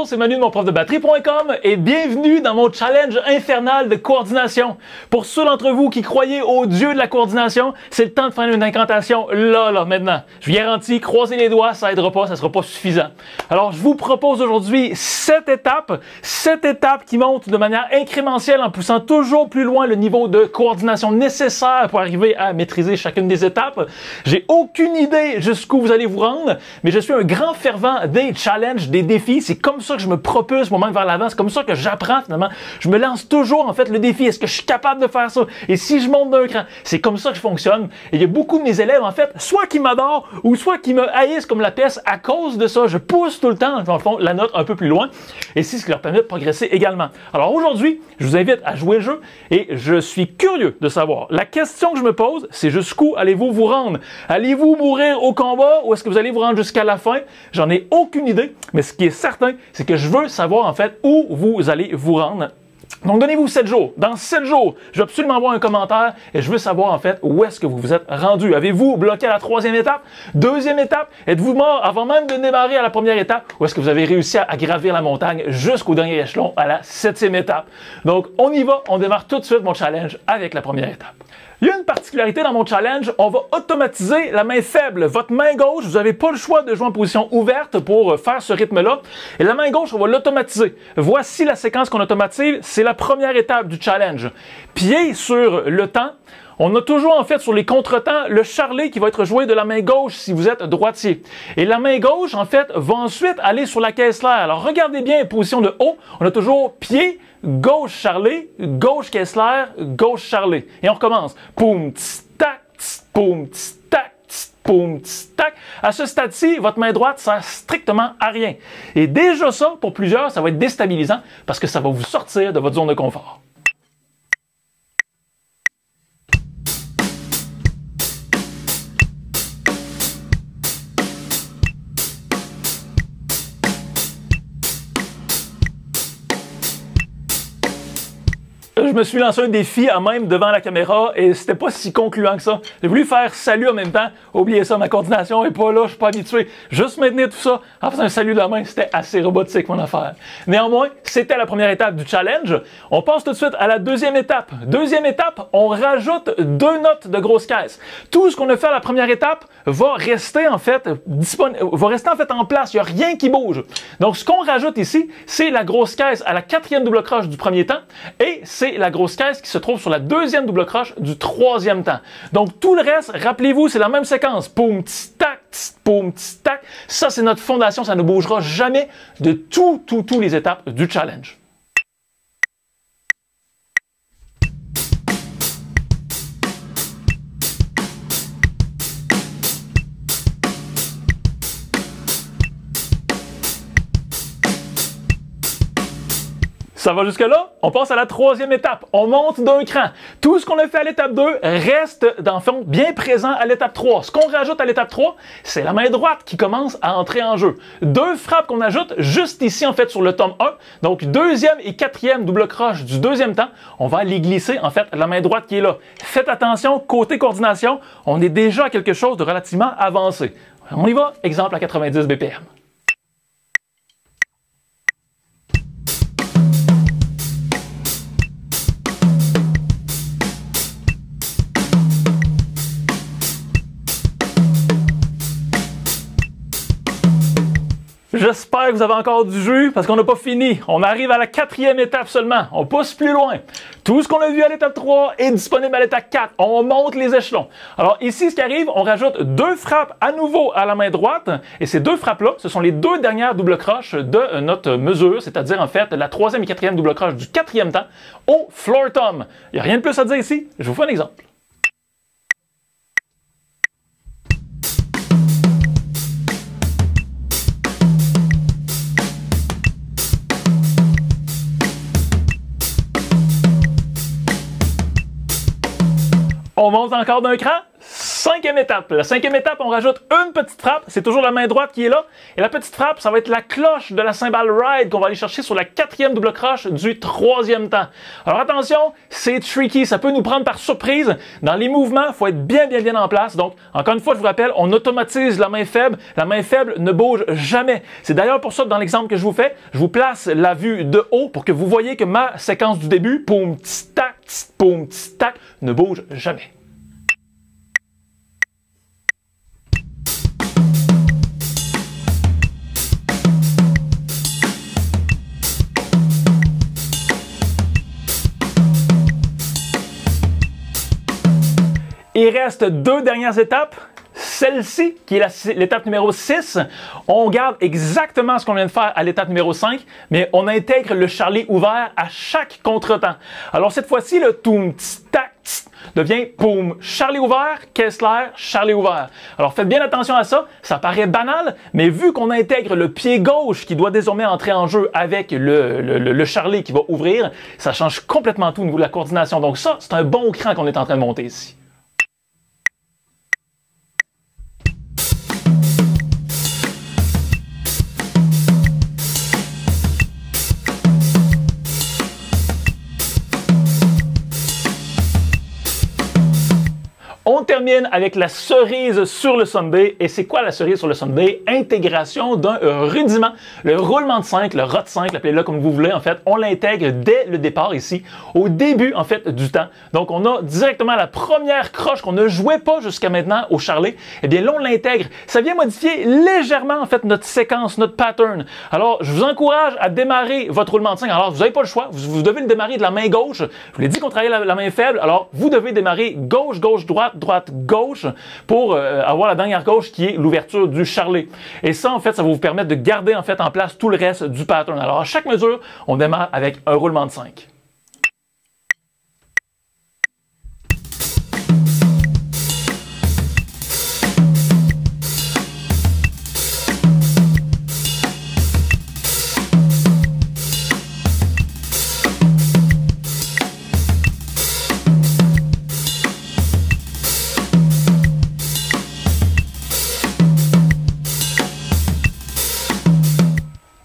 Bonjour, c'est Manu de monprofdebatterie.com et bienvenue dans mon challenge infernal de coordination. Pour ceux d'entre vous qui croyaient au dieu de la coordination, c'est le temps de faire une incantation là, maintenant. Je vous garantis, croisez les doigts, ça aidera pas, ça sera pas suffisant. Alors, je vous propose aujourd'hui 7 étapes qui montent de manière incrémentielle en poussant toujours plus loin le niveau de coordination nécessaire pour arriver à maîtriser chacune des étapes. J'ai aucune idée jusqu'où vous allez vous rendre, mais je suis un grand fervent des challenges, des défis. C'est comme ça que je me propulse moi-même vers l'avant. C'est comme ça que j'apprends finalement. Je me lance toujours en fait le défi. Est-ce que je suis capable de faire ça? Et si je monte d'un cran? C'est comme ça que je fonctionne. Et il y a beaucoup de mes élèves en fait, soit qui m'adorent ou soit qui me haïssent comme la peste à cause de ça. Je pousse tout le temps, dans le fond, la note un peu plus loin. Et c'est ce qui leur permet de progresser également. Alors aujourd'hui, je vous invite à jouer le jeu et je suis curieux de savoir. La question que je me pose, c'est jusqu'où allez-vous vous rendre? Allez-vous mourir au combat ou est-ce que vous allez vous rendre jusqu'à la fin? J'en ai aucune idée, mais ce qui est certain, c'est que je veux savoir en fait où vous allez vous rendre. Donc donnez-vous 7 jours. Dans 7 jours, je veux absolument avoir un commentaire et je veux savoir en fait où est-ce que vous vous êtes rendu. Avez-vous bloqué à la 3e étape? 2e étape? Êtes-vous mort avant même de démarrer à la 1re étape? Ou est-ce que vous avez réussi à gravir la montagne jusqu'au dernier échelon à la 7e étape? Donc on y va, on démarre tout de suite mon challenge avec la 1re étape. Il y a une particularité dans mon challenge, on va automatiser la main faible. Votre main gauche, vous n'avez pas le choix de jouer en position ouverte pour faire ce rythme-là. Et la main gauche, on va l'automatiser. Voici la séquence qu'on automatise, c'est la 1re étape du challenge. Pied sur le temps. On a toujours en fait sur les contretemps le charlet qui va être joué de la main gauche si vous êtes droitier. Et la main gauche en fait va ensuite aller sur la caisse claire. Alors regardez bien, position de haut, on a toujours pied, gauche charlet, gauche caisse claire, gauche charlet. Et on recommence. Poum, tss, tac, tss, poum, tss, tac, tss, poum, tss, tac. À ce stade-ci, votre main droite sert strictement à rien. Et déjà ça, pour plusieurs, ça va être déstabilisant parce que ça va vous sortir de votre zone de confort. Je me suis lancé un défi à même devant la caméra et c'était pas si concluant que ça. J'ai voulu faire salut en même temps. Oubliez ça, ma coordination est pas là, je suis pas habitué. Juste maintenir tout ça en faisant un salut de la main, c'était assez robotique mon affaire. Néanmoins, c'était la 1re étape du challenge. On passe tout de suite à la 2e étape. 2e étape, on rajoute 2 notes de grosse caisse. Tout ce qu'on a fait à la 1re étape va rester en fait en place. Il n'y a rien qui bouge. Donc ce qu'on rajoute ici, c'est la grosse caisse à la 4e double croche du premier temps et c'est la grosse caisse qui se trouve sur la 2e double croche du 3e temps. Donc tout le reste, rappelez-vous, c'est la même séquence. Poum, tss, tac, tss, poum, tss, tac. Ça, c'est notre fondation, ça ne bougera jamais de tous les étapes du challenge. Ça va jusque-là? On passe à la 3e étape. On monte d'un cran. Tout ce qu'on a fait à l'étape 2 reste, dans le fond, bien présent à l'étape 3. Ce qu'on rajoute à l'étape 3, c'est la main droite qui commence à entrer en jeu. 2 frappes qu'on ajoute juste ici, en fait, sur le tome 1. Donc, 2e et 4e double croche du 2e temps. On va aller glisser, en fait, la main droite qui est là. Faites attention, côté coordination, on est déjà à quelque chose de relativement avancé. On y va. Exemple à 90 BPM. J'espère que vous avez encore du jus parce qu'on n'a pas fini. On arrive à la 4e étape seulement. On pousse plus loin. Tout ce qu'on a vu à l'étape 3 est disponible à l'étape 4. On monte les échelons. Alors ici, ce qui arrive, on rajoute 2 frappes à nouveau à la main droite. Et ces 2 frappes-là, ce sont les 2 dernières doubles croches de notre mesure, c'est-à-dire en fait la 3e et 4e double croche du 4e temps au floor tom. Il n'y a rien de plus à dire ici. Je vous fais un exemple. On monte encore d'un cran. Cinquième étape. La cinquième étape, on rajoute une petite frappe. C'est toujours la main droite qui est là. Et la petite frappe, ça va être la cloche de la cymbale ride qu'on va aller chercher sur la quatrième double croche du troisième temps. Alors attention, c'est tricky. Ça peut nous prendre par surprise. Dans les mouvements, il faut être bien en place. Donc, encore une fois, je vous rappelle, on automatise la main faible. La main faible ne bouge jamais. C'est d'ailleurs pour ça que dans l'exemple que je vous fais, je vous place la vue de haut pour que vous voyez que ma séquence du début, poum, tac, poum, tac, ne bouge jamais. Il reste deux dernières étapes. Celle-ci, qui est l'étape numéro 6, on garde exactement ce qu'on vient de faire à l'étape numéro 5, mais on intègre le charlet ouvert à chaque contretemps. Alors cette fois-ci, le toum, tac, devient poum, charlet ouvert, Kessler, charlet ouvert. Alors faites bien attention à ça, ça paraît banal, mais vu qu'on intègre le pied gauche qui doit désormais entrer en jeu avec le charlet qui va ouvrir, ça change complètement tout au niveau de la coordination. Donc ça, c'est un bon cran qu'on est en train de monter ici. On termine avec la cerise sur le sundae. Et c'est quoi la cerise sur le sundae? Intégration d'un rudiment. Le roulement de 5, le rot 5, appelez-le comme vous voulez, en fait, on l'intègre dès le départ ici, au début, en fait, du temps. Donc, on a directement la première croche qu'on ne jouait pas jusqu'à maintenant au charlet. Eh bien, là, on l'intègre. Ça vient modifier légèrement, en fait, notre séquence, notre pattern. Alors, je vous encourage à démarrer votre roulement de 5. Alors, vous n'avez pas le choix. Vous devez le démarrer de la main gauche. Je vous l'ai dit qu'on travaillait la main faible. Alors, vous devez démarrer gauche, gauche, droite, droite, gauche pour avoir la dernière gauche qui est l'ouverture du charlet. Et ça, en fait, ça va vous permettre de garder en fait en place tout le reste du pattern. Alors, à chaque mesure, on démarre avec un roulement de 5.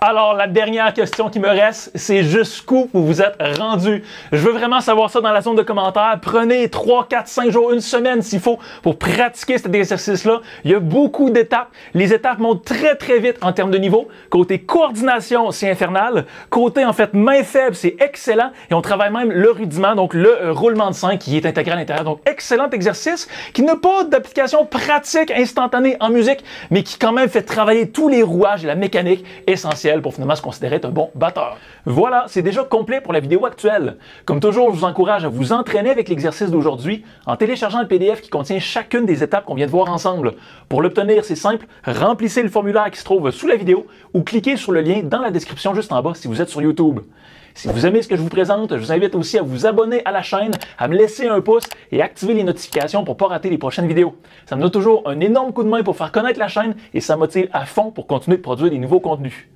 Alors, la dernière question qui me reste, c'est jusqu'où vous vous êtes rendu. Je veux vraiment savoir ça dans la zone de commentaires. Prenez 3, 4, 5 jours, une semaine s'il faut pour pratiquer cet exercice-là. Il y a beaucoup d'étapes. Les étapes montent très vite en termes de niveau. Côté coordination, c'est infernal. Côté, en fait, main faible, c'est excellent. Et on travaille même le rudiment, donc le roulement de 5 qui est intégré à l'intérieur. Donc, excellent exercice qui n'a pas d'application pratique instantanée en musique, mais qui quand même fait travailler tous les rouages et la mécanique essentielle pour finalement se considérer être un bon batteur. Voilà, c'est déjà complet pour la vidéo actuelle. Comme toujours, je vous encourage à vous entraîner avec l'exercice d'aujourd'hui en téléchargeant le PDF qui contient chacune des étapes qu'on vient de voir ensemble. Pour l'obtenir, c'est simple, remplissez le formulaire qui se trouve sous la vidéo ou cliquez sur le lien dans la description juste en bas si vous êtes sur YouTube. Si vous aimez ce que je vous présente, je vous invite aussi à vous abonner à la chaîne, à me laisser un pouce et activer les notifications pour ne pas rater les prochaines vidéos. Ça me donne toujours un énorme coup de main pour faire connaître la chaîne et ça motive à fond pour continuer de produire des nouveaux contenus.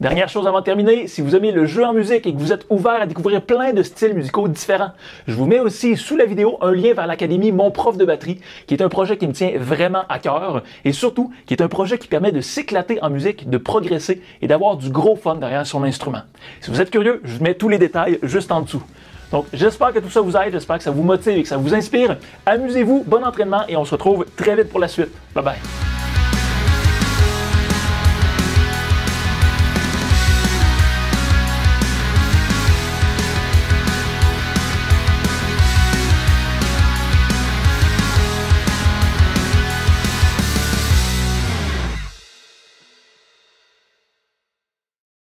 Dernière chose avant de terminer, si vous aimez le jeu en musique et que vous êtes ouvert à découvrir plein de styles musicaux différents, je vous mets aussi sous la vidéo un lien vers l'Académie Mon Prof de batterie, qui est un projet qui me tient vraiment à cœur et surtout qui est un projet qui permet de s'éclater en musique, de progresser et d'avoir du gros fun derrière son instrument. Si vous êtes curieux, je vous mets tous les détails juste en dessous. Donc, j'espère que tout ça vous aide, j'espère que ça vous motive et que ça vous inspire. Amusez-vous, bon entraînement et on se retrouve très vite pour la suite. Bye bye!